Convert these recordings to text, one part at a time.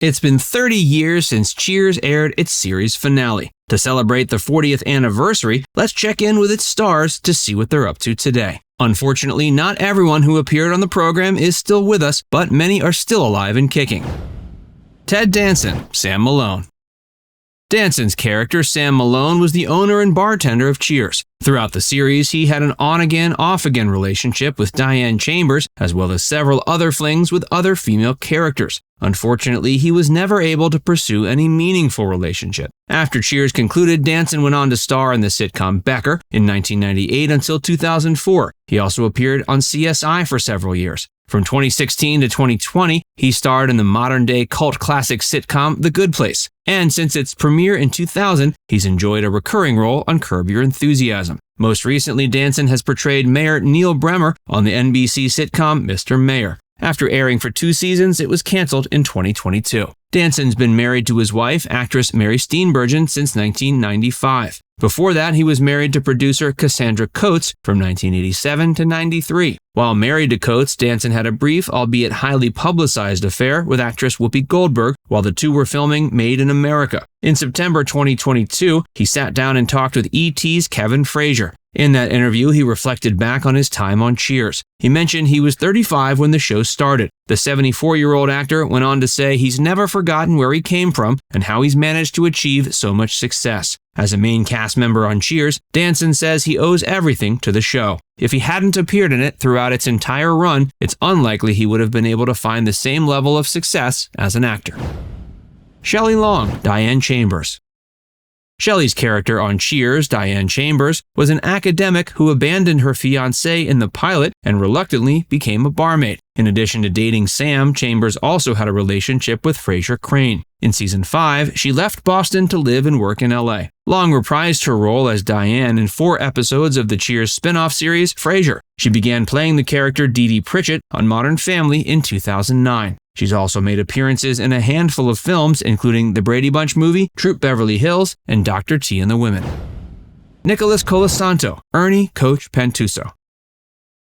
It's been 30 years since Cheers aired its series finale. To celebrate the 40th anniversary, let's check in with its stars to see what they're up to today. Unfortunately, not everyone who appeared on the program is still with us, but many are still alive and kicking. Ted Danson, Sam Malone. Danson's character, Sam Malone, was the owner and bartender of Cheers. Throughout the series, he had an on-again, off-again relationship with Diane Chambers, as well as several other flings with other female characters. Unfortunately, he was never able to pursue any meaningful relationship. After Cheers concluded, Danson went on to star in the sitcom Becker in 1998 until 2004. He also appeared on CSI for several years. From 2016 to 2020, he starred in the modern-day cult classic sitcom The Good Place. And since its premiere in 2000, he's enjoyed a recurring role on Curb Your Enthusiasm. Most recently, Danson has portrayed Mayor Neil Bremer on the NBC sitcom Mr. Mayor. After airing for 2 seasons, it was canceled in 2022. Danson's been married to his wife, actress Mary Steenburgen, since 1995. Before that, he was married to producer Cassandra Coates from 1987 to 93. While married to Coates, Danson had a brief, albeit highly publicized affair with actress Whoopi Goldberg while the two were filming Made in America. In September 2022, he sat down and talked with E.T.'s Kevin Frasier. In that interview, he reflected back on his time on Cheers. He mentioned he was 35 when the show started. The 74-year-old actor went on to say he's never forgotten where he came from and how he's managed to achieve so much success. As a main cast member on Cheers, Danson says he owes everything to the show. If he hadn't appeared in it throughout its entire run, it's unlikely he would have been able to find the same level of success as an actor. Shelley Long, Diane Chambers. Shelley's character on Cheers, Diane Chambers, was an academic who abandoned her fiancé in the pilot and reluctantly became a barmaid. In addition to dating Sam, Chambers also had a relationship with Frasier Crane. In season 5, she left Boston to live and work in LA. Long reprised her role as Diane in 4 episodes of the Cheers spin-off series, Frasier. She began playing the character Dee Dee Pritchett on Modern Family in 2009. She's also made appearances in a handful of films, including The Brady Bunch movie, Troop Beverly Hills, and Dr. T and the Women. Nicholas Colasanto, Ernie Coach Pantuso.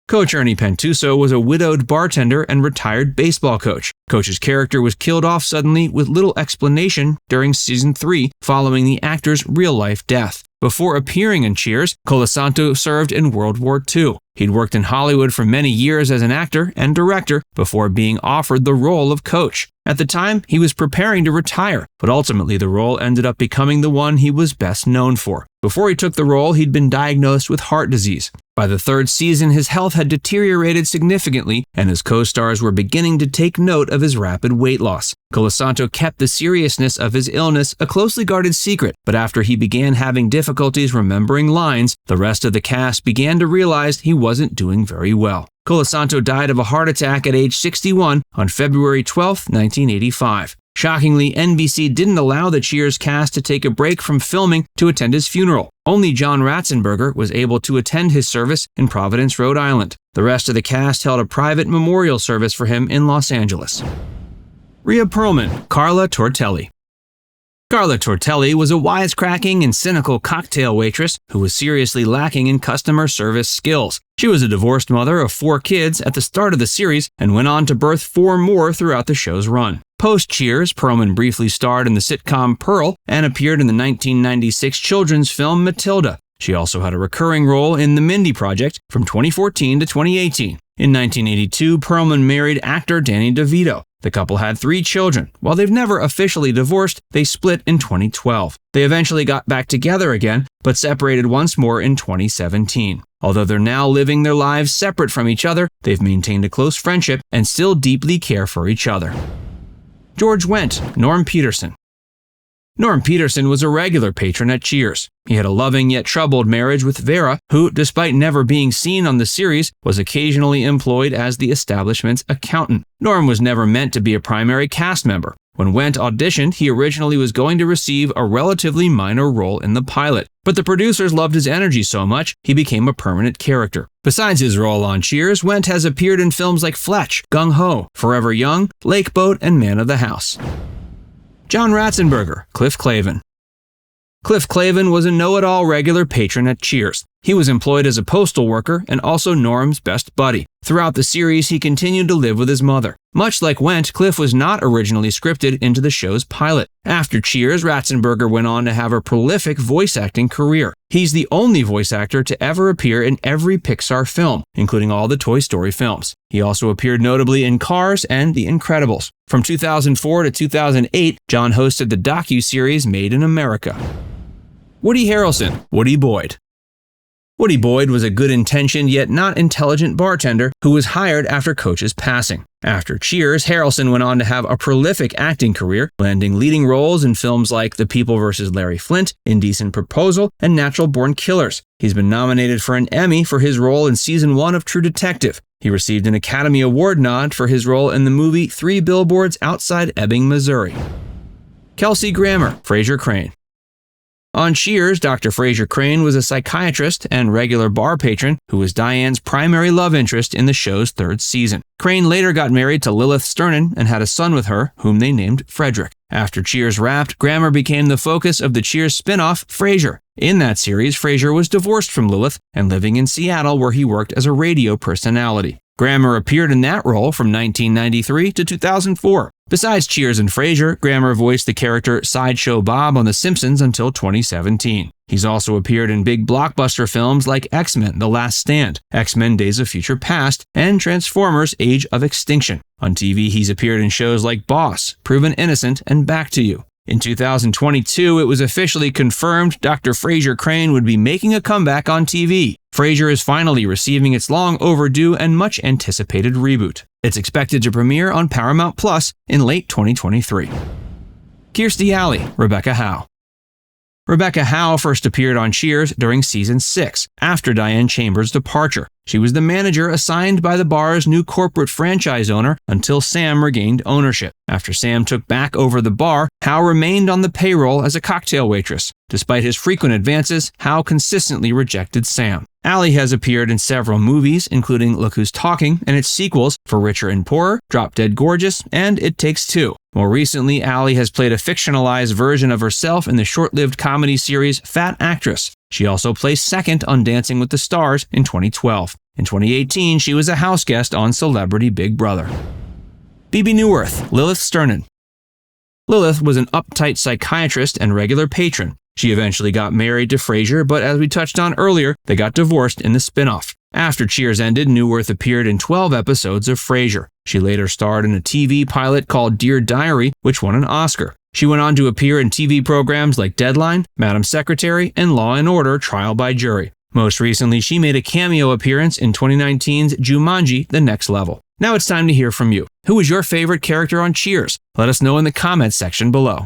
Coach Ernie Pantuso was a widowed bartender and retired baseball coach. Coach's character was killed off suddenly with little explanation during season 3 following the actor's real-life death. Before appearing in Cheers, Colasanto served in World War II. He'd worked in Hollywood for many years as an actor and director before being offered the role of coach. At the time, he was preparing to retire, but ultimately the role ended up becoming the one he was best known for. Before he took the role, he'd been diagnosed with heart disease. By the 3rd season, his health had deteriorated significantly, and his co-stars were beginning to take note of his rapid weight loss. Colasanto kept the seriousness of his illness a closely guarded secret, but after he began having difficulties remembering lines, the rest of the cast began to realize he wasn't doing very well. Colasanto died of a heart attack at age 61 on February 12, 1985. Shockingly, NBC didn't allow the Cheers cast to take a break from filming to attend his funeral. Only John Ratzenberger was able to attend his service in Providence, Rhode Island. The rest of the cast held a private memorial service for him in Los Angeles. Rhea Perlman, Carla Tortelli. Carla Tortelli was a wisecracking and cynical cocktail waitress who was seriously lacking in customer service skills. She was a divorced mother of 4 kids at the start of the series and went on to birth 4 more throughout the show's run. Post-Cheers, Perlman briefly starred in the sitcom Pearl and appeared in the 1996 children's film Matilda. She also had a recurring role in The Mindy Project from 2014 to 2018. In 1982, Perlman married actor Danny DeVito. The couple had 3 children. While they've never officially divorced, they split in 2012. They eventually got back together again, but separated once more in 2017. Although they're now living their lives separate from each other, they've maintained a close friendship and still deeply care for each other. George Wendt, Norm Peterson. Norm Peterson was a regular patron at Cheers. He had a loving yet troubled marriage with Vera, who, despite never being seen on the series, was occasionally employed as the establishment's accountant. Norm was never meant to be a primary cast member. When Wendt auditioned, he originally was going to receive a relatively minor role in the pilot, but the producers loved his energy so much, he became a permanent character. Besides his role on Cheers, Wendt has appeared in films like Fletch, Gung Ho, Forever Young, Lake Boat, and Man of the House. John Ratzenberger, Cliff Clavin. Cliff Clavin was a know-it-all regular patron at Cheers. He was employed as a postal worker and also Norm's best buddy. Throughout the series, he continued to live with his mother. Much like Wendt, Cliff was not originally scripted into the show's pilot. After Cheers, Ratzenberger went on to have a prolific voice acting career. He's the only voice actor to ever appear in every Pixar film, including all the Toy Story films. He also appeared notably in Cars and The Incredibles. From 2004 to 2008, John hosted the docu-series Made in America. Woody Harrelson, Woody Boyd. Woody Boyd was a good-intentioned yet not intelligent bartender who was hired after Coach's passing. After Cheers, Harrelson went on to have a prolific acting career, landing leading roles in films like The People vs. Larry Flynt, Indecent Proposal, and Natural Born Killers. He's been nominated for an Emmy for his role in Season 1 of True Detective. He received an Academy Award nod for his role in the movie 3 Billboards Outside Ebbing, Missouri. Kelsey Grammer, Frasier Crane. On Cheers, Dr. Frasier Crane was a psychiatrist and regular bar patron who was Diane's primary love interest in the show's 3rd season. Crane later got married to Lilith Sternin and had a son with her, whom they named Frederick. After Cheers wrapped, Grammer became the focus of the Cheers spin-off, Frasier. In that series, Frasier was divorced from Lilith and living in Seattle, where he worked as a radio personality. Grammer appeared in that role from 1993 to 2004. Besides Cheers and Frasier, Grammer voiced the character Sideshow Bob on The Simpsons until 2017. He's also appeared in big blockbuster films like X-Men: The Last Stand, X-Men: Days of Future Past, and Transformers: Age of Extinction. On TV, he's appeared in shows like Boss, Proven Innocent, and Back to You. In 2022, it was officially confirmed Dr. Frasier Crane would be making a comeback on TV. Frasier is finally receiving its long overdue and much anticipated reboot. It's expected to premiere on Paramount Plus in late 2023. Kirstie Alley, Rebecca Howe. Rebecca Howe first appeared on Cheers during Season 6, after Diane Chambers' departure. She was the manager assigned by the bar's new corporate franchise owner until Sam regained ownership. After Sam took back over the bar, Howe remained on the payroll as a cocktail waitress. Despite his frequent advances, Howe consistently rejected Sam. Alley has appeared in several movies, including Look Who's Talking and its sequels For Richer and Poorer, Drop Dead Gorgeous, and It Takes Two. More recently, Alley has played a fictionalized version of herself in the short-lived comedy series Fat Actress. She also placed second on Dancing with the Stars in 2012. In 2018, she was a house guest on Celebrity Big Brother. Bebe Neuwirth, Lilith Sternin. Lilith was an uptight psychiatrist and regular patron. She eventually got married to Frasier, but as we touched on earlier, they got divorced in the spin-off. After Cheers ended, Neuwirth appeared in 12 episodes of Frasier. She later starred in a TV pilot called Dear Diary, which won an Oscar. She went on to appear in TV programs like Deadline, Madam Secretary, and Law & Order: Trial by Jury. Most recently, she made a cameo appearance in 2019's Jumanji: The Next Level. Now it's time to hear from you. Who was your favorite character on Cheers? Let us know in the comments section below.